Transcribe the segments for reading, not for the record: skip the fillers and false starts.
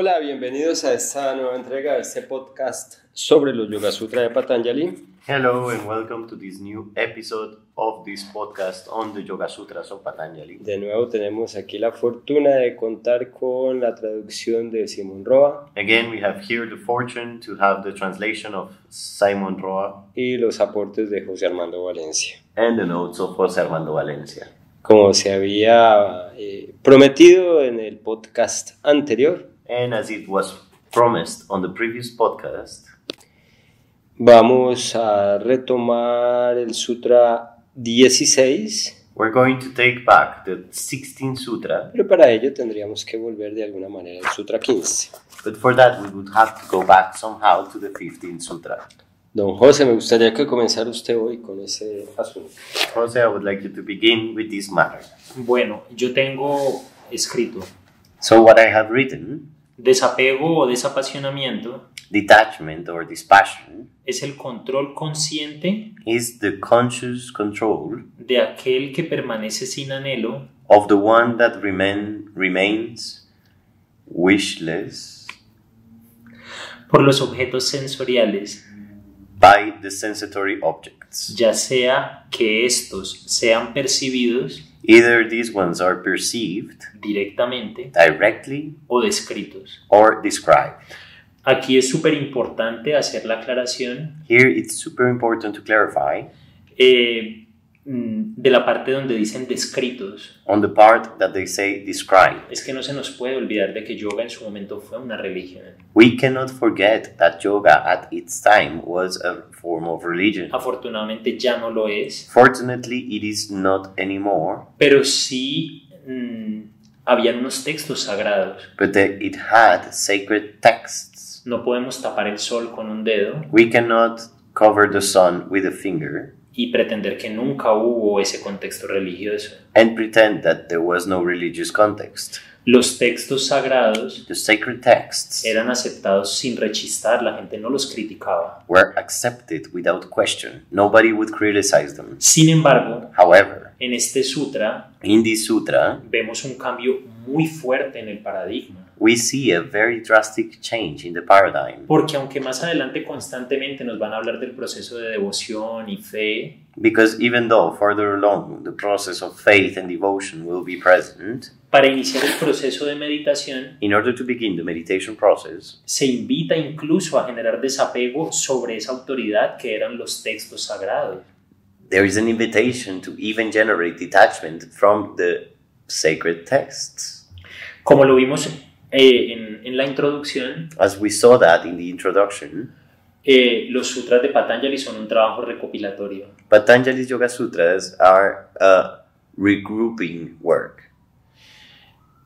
Hola, bienvenidos a esta nueva entrega de este podcast sobre los Yoga Sutra de Patanjali. Hello and welcome to this new episode of this podcast on the Yoga Sutras of Patanjali. De nuevo tenemos aquí la fortuna de contar con la traducción de Simon Roa Again, we have here the fortune to have the translation of Simon Roa y los aportes de José Armando Valencia. and the notes of José Armando Valencia. Como se había prometido en el podcast anterior, And as it was promised on the previous podcast, vamos a retomar el Sutra 16, we're going to take back the 16th Sutra, pero para ello tendríamos que volver de alguna manera al Sutra 15. but for that we would have to go back somehow to the 15th Sutra. Don José, me gustaría que comenzara usted hoy con ese asunto. Jose, I would like you to begin with this matter. Bueno, yo tengo escrito So what I have written, desapego o desapasionamiento detachment or dispassion, es el control consciente is the conscious control de aquel que permanece sin anhelo of the one that remains wishless por los objetos sensoriales, by the sensory objects. ya sea que estos sean percibidos Either these ones are perceived directamente directly o descritos. or described. Aquí es súper importante hacer la aclaración Here it's super important to clarify de la parte donde dicen descritos. on the part that they say described. Es que no se nos puede olvidar de que yoga en su momento fue una religión. We cannot forget that yoga at its time was a form of religion. Afortunadamente ya no lo es, Fortunately, it is not anymore, pero sí habían unos textos sagrados. but it had sacred texts. No podemos tapar el sol con un dedo We cannot cover the sun with a finger y pretender que nunca hubo ese contexto religioso. and pretend that there was no religious context. Los textos sagrados The sacred texts eran aceptados sin rechistar, la gente no los criticaba. were accepted without question. Nobody would criticize them. Sin embargo, However, en este sutra in this sutra, vemos un cambio muy fuerte en el paradigma. we see a very drastic change in the paradigm. Porque aunque más adelante constantemente nos van a hablar del proceso de devoción y fe, Because even though further along the process of faith and devotion will be present, para iniciar el proceso de meditación in order to begin the meditation process, se invita incluso a generar desapego sobre esa autoridad que eran los textos sagrados. there is an invitation to even generate detachment from the sacred texts. Como lo vimos en la introducción, As we saw that in the introduction, los sutras de Patanjali son un trabajo recopilatorio. Patanjali's Yoga Sutras are a regrouping work.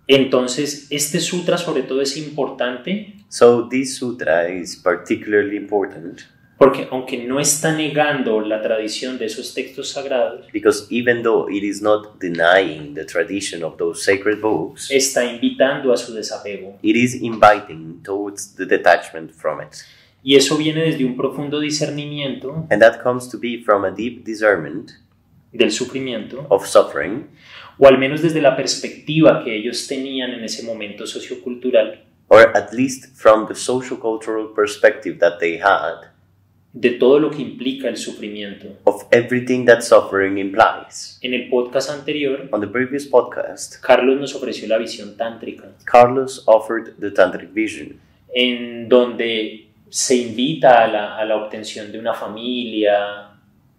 Entonces, este sutra sobre todo es importante So this sutra is particularly important porque aunque no está negando la tradición de esos textos sagrados, because even though it is not denying the tradition of those sacred books, está invitando a su desapego. it is inviting towards the detachment from it. Y eso viene desde un profundo discernimiento And that comes to be from a deep discernment del sufrimiento, of suffering, o al menos desde la perspectiva que ellos tenían en ese momento sociocultural, or at least from the social-cultural perspective that they had de todo lo que implica el sufrimiento. of everything that suffering implies. En el podcast anterior, On the previous podcast, Carlos nos ofreció la visión tántrica, Carlos offered the tantric vision, en donde se invita a la obtención de una familia,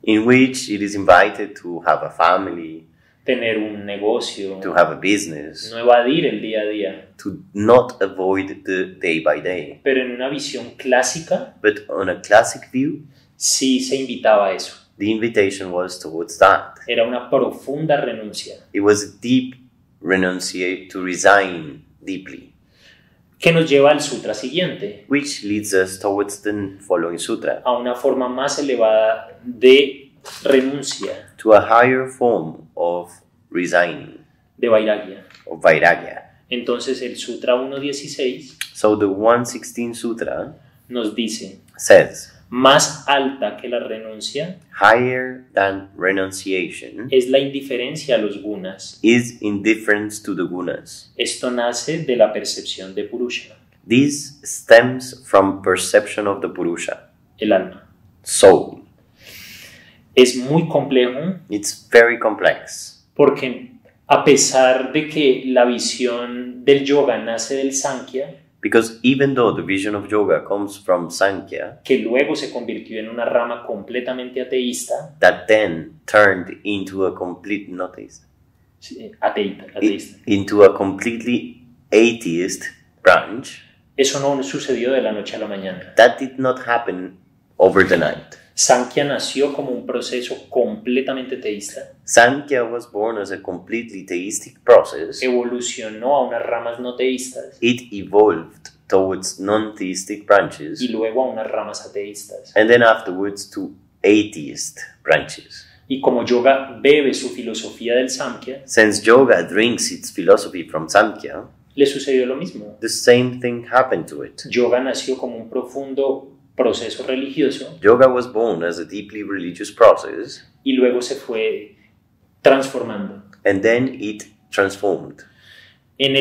in which it is invited to have a family, tener un negocio, to have a business, no evadir el día a día. to not avoid the day by day. Pero en una visión clásica, But on a classic view, sí se invitaba a eso. the invitation was towards that. Era una profunda renuncia, It was a deep renunciate to resign deeply, que nos lleva al sutra siguiente, which leads us towards the following sutra, a una forma más elevada de renuncia, to a higher form of resigning, de vairagya. of vairagya. Entonces el Sutra 1.16 So the 116 Sutra nos dice, says, más alta que la renuncia higher than renunciation es la indiferencia a los gunas. is indifference to the gunas. Esto nace de la percepción de Purusha. This stems from perception of the Purusha, el alma. soul. Es muy complejo It's very complex porque a pesar de que la visión del yoga nace del Sankhya, because even though the vision of yoga comes from Sankhya, que luego se convirtió en una rama completamente ateísta, that then turned into a complete not atheist, ateísta. into a completely atheist branch, Eso no sucedió de la noche a la mañana. that did not happen over the night. Sankhya nació como un proceso completamente teísta, Sankhya was born as a completely theistic process. evolucionó a unas ramas no teístas It evolved towards non-theistic branches y luego a unas ramas ateístas. and then afterwards to atheist branches. Y como yoga bebe su filosofía del Samkhya, Since yoga drinks its philosophy from Samkhya, le sucedió lo mismo. the same thing happened to it. Yoga nació como un profundo proceso religioso Yoga was born as a deeply religious process y luego se fue transformando. and then it transformed. En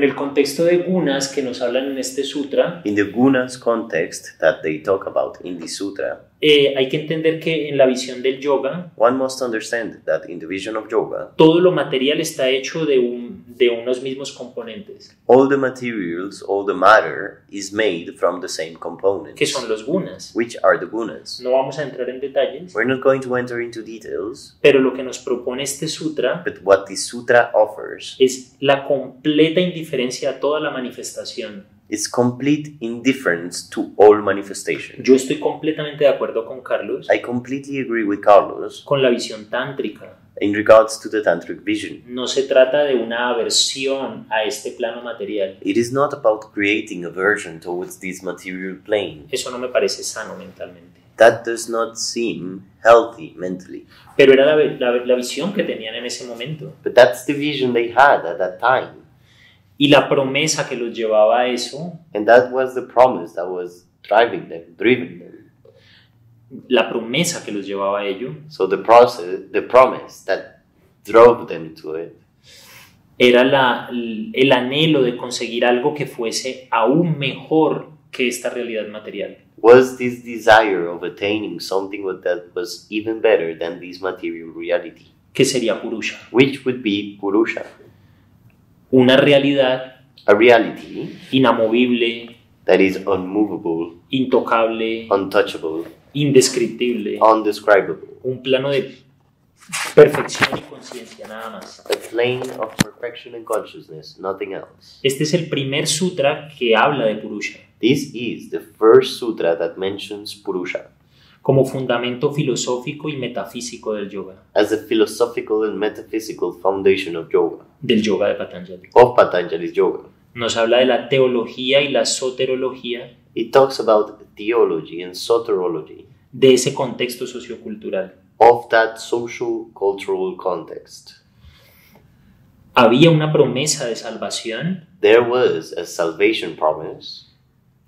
el contexto de gunas que nos hablan en este sutra, In the gunas context that they talk about in the sutra, hay que entender que en la visión del yoga, one must understand that in the vision of yoga, todo lo material está hecho de unos mismos componentes, all the materials, all the matter is made from the same que components, son los gunas. which are the gunas. No vamos a entrar en detalles, We're not going to enter into details, pero lo que nos propone este sutra but what the sutra offers es la completa indiferencia a toda la manifestación. is complete indifference to all manifestation. Yo estoy completamente de acuerdo con Carlos I completely agree with Carlos con la visión tántrica. in regards to the tantric vision. No se trata de una aversión a este plano material. It is not about creating aversion towards this material plane. Eso no me parece sano mentalmente. That does not seem healthy mentally. Pero era la visión que tenían en ese momento. But that's the vision they had at that time. Y la promesa que los llevaba a eso, And that was the promise that was driven them. la promesa que los llevaba a ello, So the promise that drove them to it era el anhelo de conseguir algo que fuese aún mejor que esta realidad material. was this desire of attaining something that was even better than this material reality, Que sería Purusha. which would be Purusha, Una realidad a reality inamovible, that is unmovable, intocable, untouchable, indescriptible. undescribable, Un plano de perfección y conciencia, nada más. a plane of perfection and consciousness, nothing else. Este es el primer sutra que habla de Purusha This is the first sutra that mentions Purusha como fundamento filosófico y metafísico del yoga, as a philosophical and metaphysical foundation of yoga, del yoga de Patanjali. of Patanjali's yoga. Nos habla de la teología y la soterología It talks about theology and soterology de ese contexto sociocultural. of that social cultural context. Había una promesa de salvación There was a salvation promise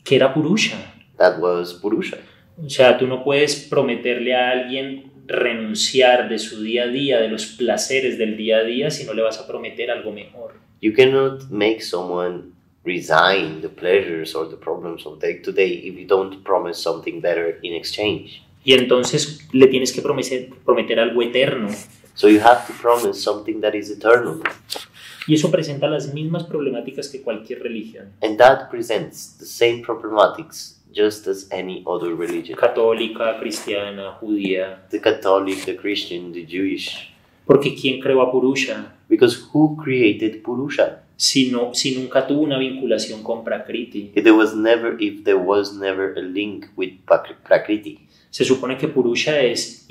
que era Purusha. that was Purusha. O sea, tú no puedes prometerle a alguien renunciar de su día a día, de los placeres del día a día, si no le vas a prometer algo mejor. You cannot make someone resign the pleasures or the problems of day to day if you don't promise something better in exchange. Y entonces le tienes que prometer algo eterno. So you have to promise something that is eternal. Y eso presenta las mismas problemáticas que cualquier religión. And that presents the same problematics just as any other religion. Católica, cristiana, judía. The Catholic, the Christian, the Jewish. Porque ¿quién creó a Purusha? Because who created Purusha? Si nunca tuvo una vinculación con Prakriti. If there was never a link with Prakriti. Se supone que Purusha es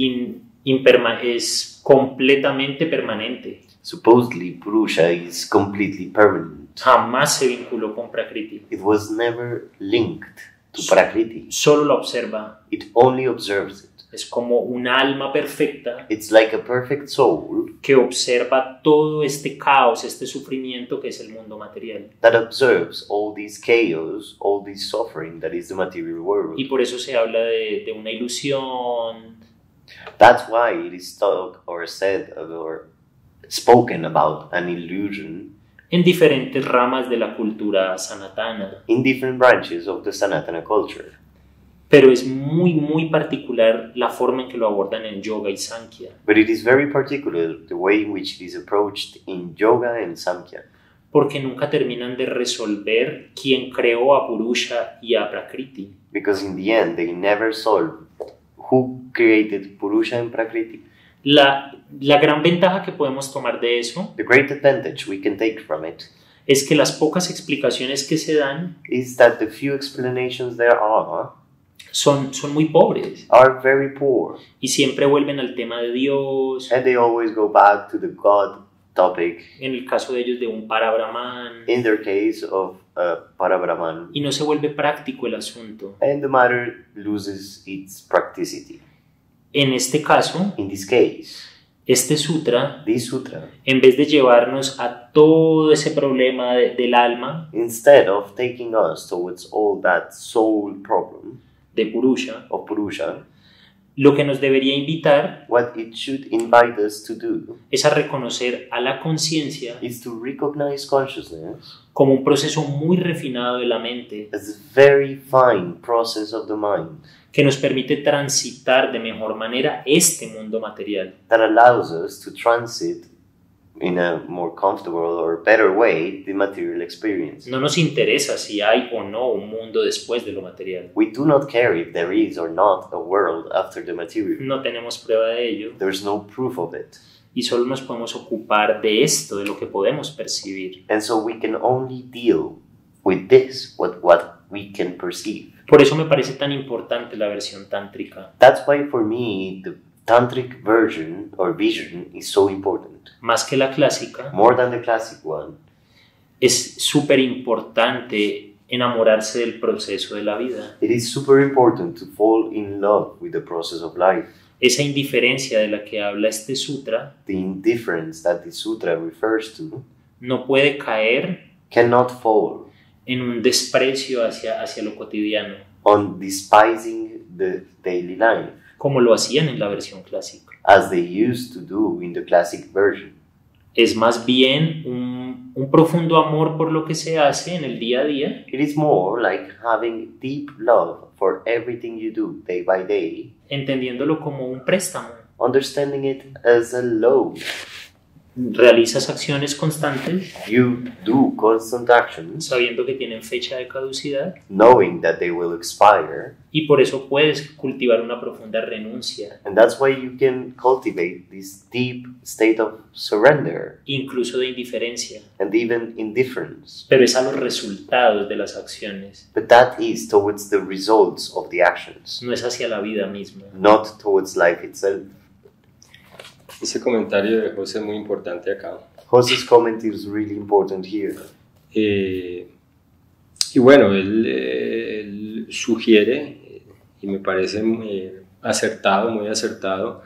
completamente permanente. Supposedly, Purusha is completely permanent. Jamás se vinculó con Prakriti. It was never linked to Prakriti. Solo la observa. It only observes it. Es como un alma perfecta It's like a perfect soul que observa todo este caos, este sufrimiento que es el mundo material. that observes all this chaos, all this suffering that is the material world. Y por eso se habla de una ilusión. That's why it is talked or said or spoken about an illusion en diferentes ramas de la cultura sanatana, in different branches of the Sanatana culture. pero es muy particular la forma en que lo abordan en yoga y Sankhya, But it is very particular the way in which it is approached in Yoga and Samkhya, porque nunca terminan de resolver quién creó a Purusha y a Prakriti. because in the end they never solve who created Purusha and Prakriti. La gran ventaja que podemos tomar de eso The great advantage we can take from it es que las pocas explicaciones que se dan is that the few explanations there son muy pobres are very poor, y siempre vuelven al tema de Dios, and they always go back to the God topic, en el caso de ellos de un Parabrahman, in their case of Parabrahman, y no se vuelve práctico el asunto. and the matter loses its practicity. En este caso, In this case, este sutra, this sutra, en vez de llevarnos a todo ese problema del alma, instead of taking us towards all that soul problem de Purusha, of Purusha, lo que nos debería invitar what it should invite us to do es a reconocer a la conciencia is to recognize consciousness como un proceso muy refinado de la mente as a very fine process of the mind que nos permite transitar de mejor manera este mundo material. that allows us to transit in a more comfortable or better way the material experience. No nos interesa si hay o no un mundo después de lo material. We do not care if there is or not a world after the material. No tenemos prueba de ello There's no proof of it. y solo nos podemos ocupar de esto, de lo que podemos percibir. And so we can only deal with this, what we can perceive. Por eso me parece tan importante la versión tántrica, That's why for me the tantric version or vision is so important. más que la clásica. More than the classic one. Es súper importante enamorarse del proceso de la vida. It is super important to fall in love with the process of life. Esa indiferencia de la que habla este sutra The indifference that the sutra refers to no puede caer cannot fall en un desprecio hacia lo cotidiano, on despising the daily life, como lo hacían en la versión clásica. as they used to do in the classic version. Es más bien un profundo amor por lo que se hace en el día a día, It is more like having deep love for everything you do day by day, entendiéndolo como un préstamo. understanding it as a loan. Realizas acciones constantes You do constant actions, sabiendo que tienen fecha de caducidad knowing that they will expire, y por eso puedes cultivar una profunda renuncia, and that's why you can cultivate this deep state of surrender incluso de indiferencia, and even indifference. pero es a los resultados de las acciones, But that is towards the results of the actions, no es hacia la vida misma. not towards life itself. Ese comentario de José es muy importante acá. Jose's comment is really important here. Y bueno, él sugiere, y me parece muy acertado,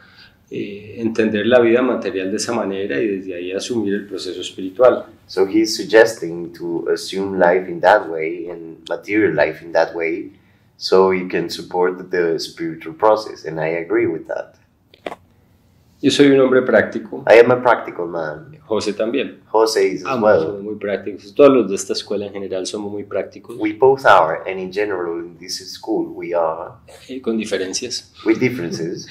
entender la vida material de esa manera y desde ahí asumir el proceso espiritual. So he's suggesting to assume life in that way and material life in that way so you can support the spiritual process, and I agree with that. Yo soy un hombre práctico, I am a practical man. José también. Jose is as Ambos somos well. muy prácticos, todos los de esta escuela en general somos muy prácticos, We both are, and in general in this school we are, con diferencias. with differences.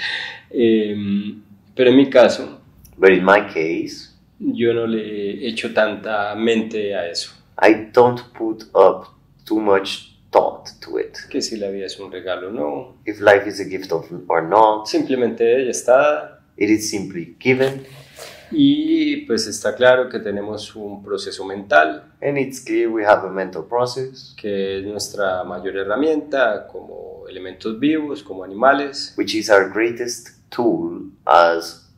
Pero en mi caso, But in my case, yo no le he hecho tanta mente a eso, I don't put up too much thought to it. que si la vida es un regalo o no, If life is a gift or not, simplemente ella está. it is simply given, Y pues está claro que tenemos un proceso mental, and it's clear we have a mental process, que es nuestra mayor herramienta como elementos vivos, como animales, which is our greatest tool as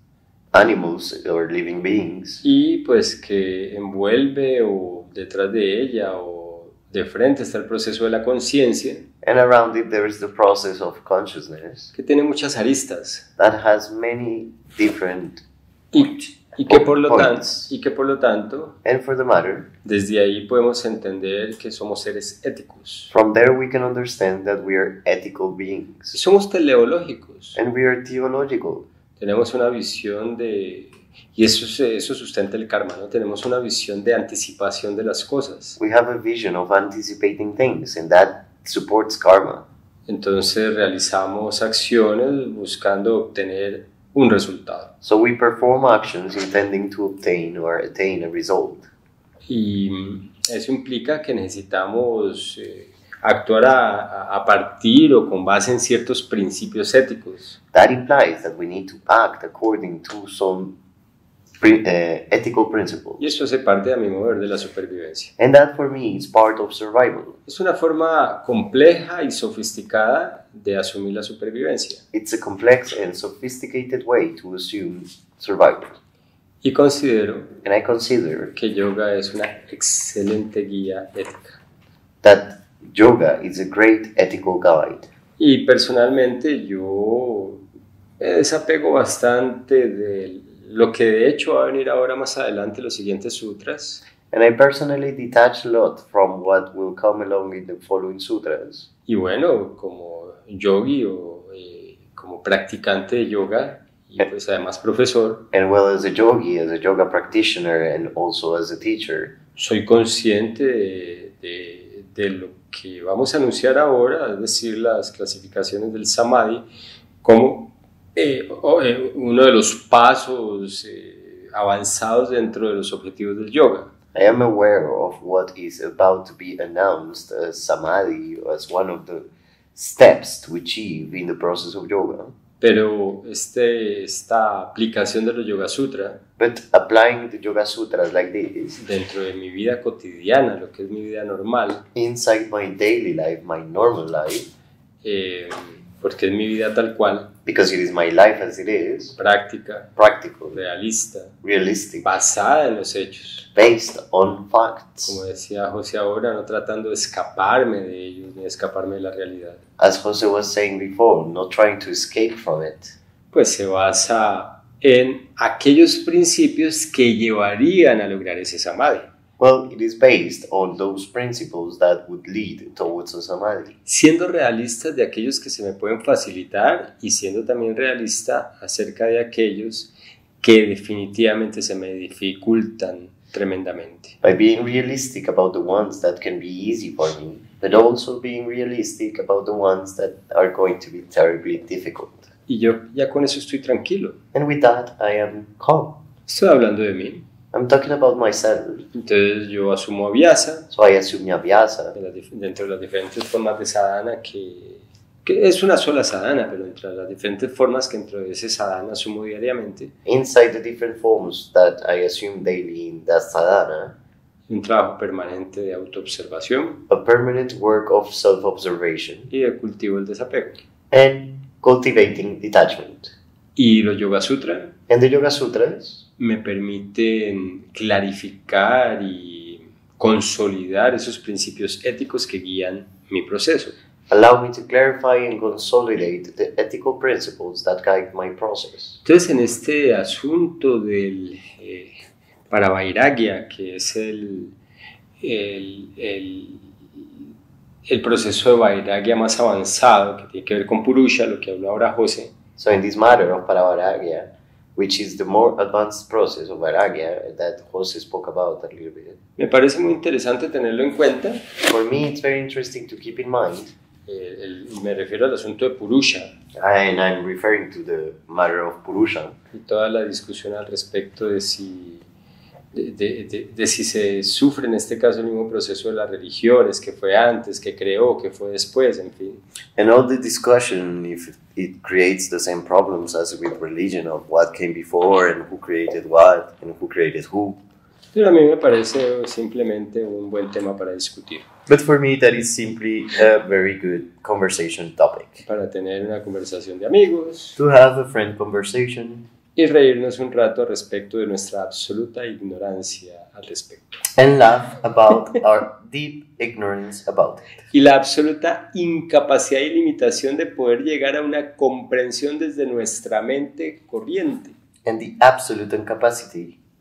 animals or living beings, y pues que envuelve o detrás de ella o de frente está el proceso de la conciencia, and around it there is the process of consciousness que tiene muchas aristas that has many different, y que por lo Points. tanto, and for the matter, desde ahí podemos entender que somos seres éticos. from there we can understand that we are ethical beings, Somos teleológicos, and we are theological. tenemos una visión de Y eso sustenta el karma, ¿no? Tenemos una visión de anticipación de las cosas. We have a vision of anticipating things, and that supports karma. Entonces realizamos acciones buscando obtener un resultado. So we perform actions intending to obtain or attain a result. Y eso implica que necesitamos actuar a partir o con base en ciertos principios éticos. That implies that we need to act according to some ethical principles. Y eso hace parte, a mi modo de ver, de la supervivencia. And that for me is part of survival. Es una forma compleja y sofisticada de asumir la supervivencia. It's a complex and sophisticated way to assume survival. Y considero And I consider que yoga es una excelente guía ética. that yoga is a great ethical guide. Y personalmente yo me desapego bastante de lo que de hecho va a venir ahora más adelante, los siguientes sutras. And I personally detach a lot from what will come along in the following sutras. Y bueno, como yogi o como practicante de yoga y pues además profesor, And well, as a yogi, as a yoga practitioner, and also as a teacher, soy consciente de lo que vamos a anunciar ahora, es decir, las clasificaciones del samadhi, como uno de los pasos avanzados dentro de los objetivos del yoga. I am aware of what is about to be announced as samadhi, as one of the steps to achieve in the process of yoga. Pero esta aplicación de los Yoga Sutra But applying the Yoga Sutras like this dentro de mi vida cotidiana, lo que es mi vida normal, inside my daily life, my normal life, porque es mi vida tal cual, because it is my life as it is, práctica, practical, realista, realistic, basada en los hechos. based on facts. Como decía José ahora, no tratando de escaparme de ellos ni de escaparme de la realidad. As Jose was saying before, not trying to escape from it. Pues se basa en aquellos principios que llevarían a lograr ese samadhi. Well, it is based on those principles that would lead towards a samadhi. Siendo realistas de aquellos que se me pueden facilitar y siendo también realista acerca de aquellos que definitivamente se me dificultan tremendamente. By being realistic about the ones that can be easy for me, but also being realistic about the ones that are going to be terribly difficult. Y yo ya con eso estoy tranquilo. And with that, I am calm. Estoy hablando de mí. I'm talking about myself. Entonces yo asumo Abhyasa So I assume Abhyasa dentro de las diferentes formas de sadhana que es una sola sadhana, pero entre las diferentes formas que dentro de ese sadhana asumo diariamente. inside the different forms that I assume daily in that sadhana, Un trabajo permanente de autoobservación a permanent work of self-observation y de cultivo del desapego. and cultivating detachment. Y los Yoga Sutra And the Yoga Sutras me permiten clarificar y consolidar esos principios éticos que guían mi proceso. allow me to clarify and consolidate the ethical principles that guide my process. Entonces, en este asunto del Paravairagya, que es el proceso de Vairagya más avanzado, que tiene que ver con Purusha, lo que habló ahora José, So in this matter of Paravairagya, which is the more advanced process of Vairagya that Jose spoke about a little bit, me parece muy interesante tenerlo en cuenta. for me it's very interesting to keep in mind, Me refiero al asunto de Purusha and I'm referring to the matter of Purusha, y toda la discusión al respecto de si se sufre en este caso el mismo proceso de las religiones, que fue antes, que creó, que fue después, en fin. and all the discussion if it creates the same problems as with religion of what came before and who created what and who created who. Pero a mí me parece simplemente un buen tema para discutir, But for me that is simply a very good conversation topic. para tener una conversación de amigos To have a friend conversation y reírnos un rato al respecto de nuestra absoluta ignorancia al respecto. and laugh about our deep ignorance about it. Y la absoluta incapacidad y limitación de poder llegar a una comprensión desde nuestra mente corriente. And the absolute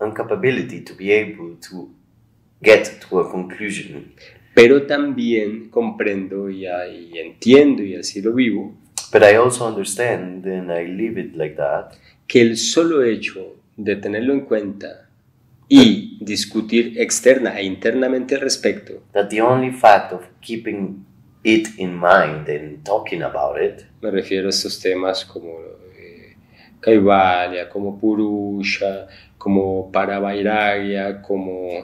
incapability to be able to get to a conclusion. Pero también comprendo y entiendo, y así lo vivo, But I also understand, and I live it like that, que el solo hecho de tenerlo en cuenta y discutir externa e internamente al respecto, that the only fact of keeping it in mind and talking about it, me refiero a estos temas como Kaivalya, como Purusha, como Paravairagya, como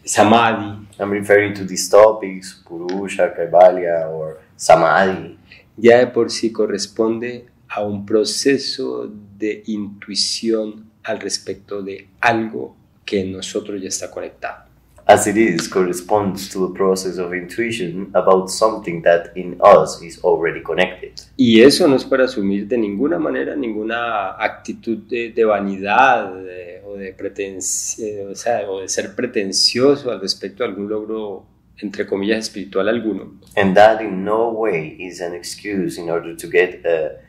Samadhi, I'm referring to these topics, Purusha, Kaivalya, or Samadhi, ya de por sí corresponde a un proceso de intuición al respecto de algo que en nosotros ya está conectado. as it is, corresponds to a process of intuition about something that in us is already connected. Y eso no es para asumir de ninguna manera ninguna actitud de vanidad o de ser pretencioso al respecto de algún logro, entre comillas, espiritual alguno. And that in no way is an excuse in order to get a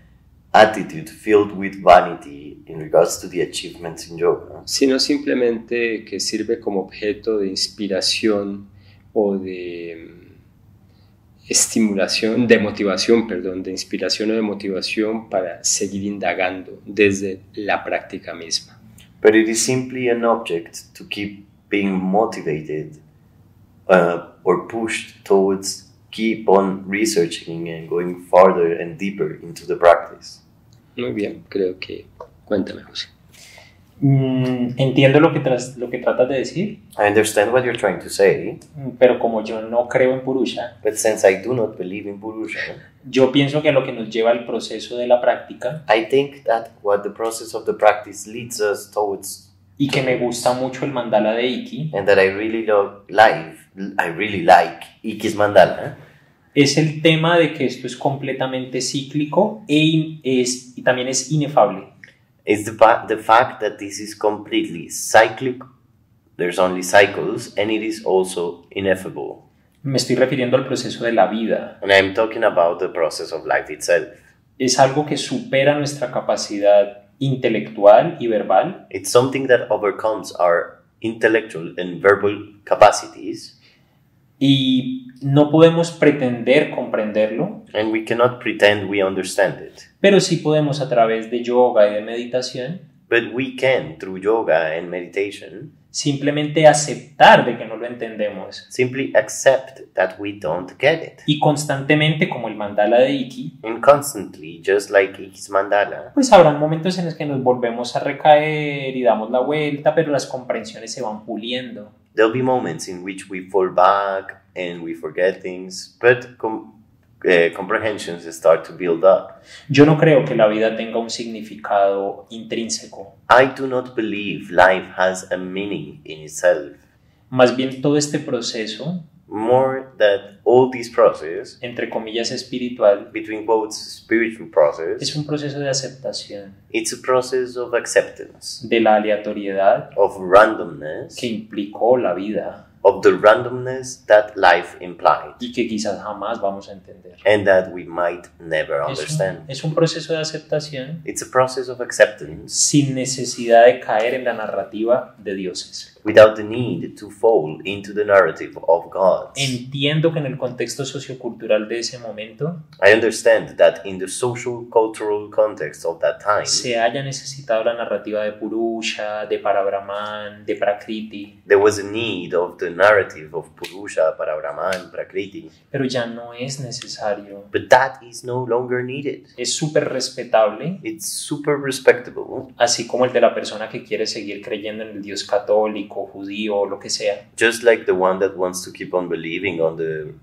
attitude filled with vanity in regards to the achievements in yoga, Sino simplemente que sirve como objeto de inspiración o de estimulación, de motivación, perdón, de inspiración o de motivación para seguir indagando desde la práctica misma. but it is simply an object to keep being motivated or pushed towards keep on researching and going farther and deeper into the practice. Muy bien, creo que... Cuéntame, José. Entiendo lo que tratas de decir, I understand what you're trying to say, pero como yo no creo en Purusha, but since I do not believe in Purusha, yo pienso que lo que nos lleva al proceso de la práctica I think that what the process of the practice leads us towards, y que me gusta mucho el mandala de Iki, and that I really like Iki's mandala, es el tema de que esto es completamente cíclico y también es inefable. is the fact that this is completely cyclic. There's only cycles, and it is also ineffable. Me estoy refiriendo al proceso de la vida. And I'm talking about the process of life itself. Es algo que supera nuestra capacidad intelectual y verbal It's something that overcomes our intellectual and verbal capacities, y no podemos pretender comprenderlo, and we cannot pretend we understand it. pero sí podemos a través de yoga y de meditación But we can, through yoga and meditation, simplemente aceptar de que no lo entendemos simply accept that we don't get it. y constantemente, como el mandala de Iki, And constantly, just like Iki's mandala, pues habrán momentos en los que nos volvemos a recaer y damos la vuelta, pero las comprensiones se van puliendo. there'll be moments in which we fall back and we forget things, but comprehensions start to build up. Yo no creo que la vida tenga un significado intrínseco. I do not believe life has a meaning in itself. Más bien todo este proceso, More that all this process, entre comillas espiritual, between quotes, spiritual process, es un proceso de aceptación it's a process of acceptance, de la aleatoriedad of randomness, que implicó la vida of the randomness that life implied, y que quizás jamás vamos a entender. and that we might never understand. Es un proceso de aceptación It's a process of acceptance sin necesidad de caer en la narrativa de dioses. without the need to fall into the narrative of gods. Entiendo que en el contexto sociocultural de ese momento I understand that in the social cultural context of that time, se haya necesitado la narrativa de Purusha, de Parabrahman, de Prakriti, there was a need of the narrative of Purusha, Parabrahman, Prakriti, pero ya no es necesario. but that is no longer needed. Es súper respetable, It's super respectable, así como el de la persona que quiere seguir creyendo en el Dios católico, judío o lo que sea. just like the one that wants to keep on believing on the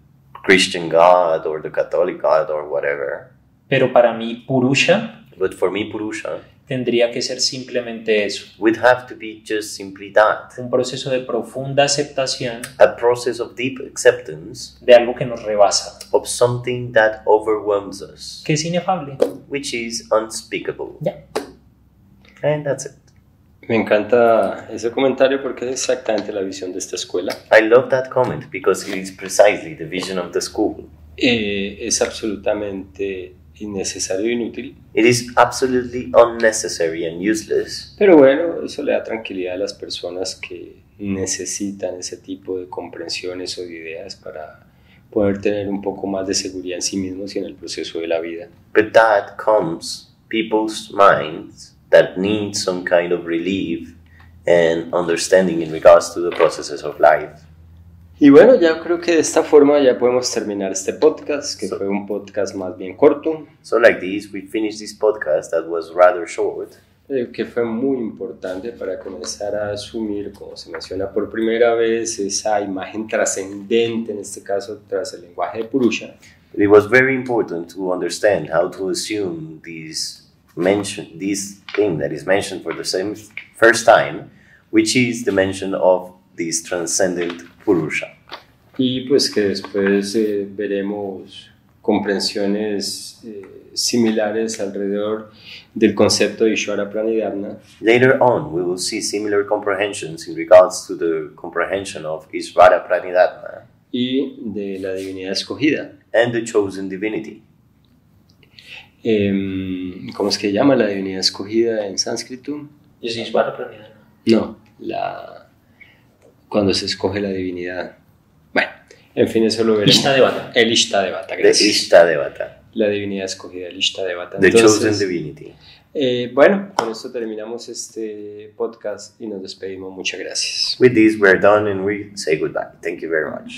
Christian God or the Catholic God or whatever. Pero para mí Purusha But for me, Purusha tendría que ser simplemente eso, would have to be just simply that, un proceso de profunda aceptación a process of deep acceptance de algo que nos rebasa, of something that overwhelms us, que es inefable. which is unspeakable. Ya. And that's it. Me encanta ese comentario porque es exactamente la visión de esta escuela. I love that comment because it is precisely the vision of the school. Es absolutamente innecesario e inútil, It is absolutely unnecessary and useless, pero bueno, eso le da tranquilidad a las personas que necesitan ese tipo de comprensiones o de ideas para poder tener un poco más de seguridad en sí mismos y en el proceso de la vida. but that calms people's minds that need some kind of relief and understanding in regards to the processes of life. Y bueno, ya creo que de esta forma ya podemos terminar este podcast, que fue un podcast más bien corto. So like this, we finished this podcast that was rather short. Que fue muy importante para comenzar a asumir, como se menciona por primera vez, esa imagen trascendente, en este caso tras el lenguaje de Purusha. It was very important to understand how to assume this thing that is mentioned for the first time, which is the mention of this transcendent Purusha. Y pues que después veremos comprensiones similares alrededor del concepto de Ishvara Pranidharma. Later on, we will see similar comprehensions in regards to the comprehension of Ishvara Pranidharma y de la divinidad escogida. And the chosen divinity. ¿Cómo es que llama la divinidad escogida en sánscrito? ¿Es Ishvara Pranidharma? No, cuando se escoge la divinidad. Bueno, en fin, eso lo veremos. Ishtadevata. El Ishtadevata, gracias. The Ishtadevata. La divinidad escogida, el Ishtadevata. The chosen divinity. Bueno, con esto terminamos este podcast y nos despedimos. Muchas gracias. With this, we're done and we say goodbye. Thank you very much.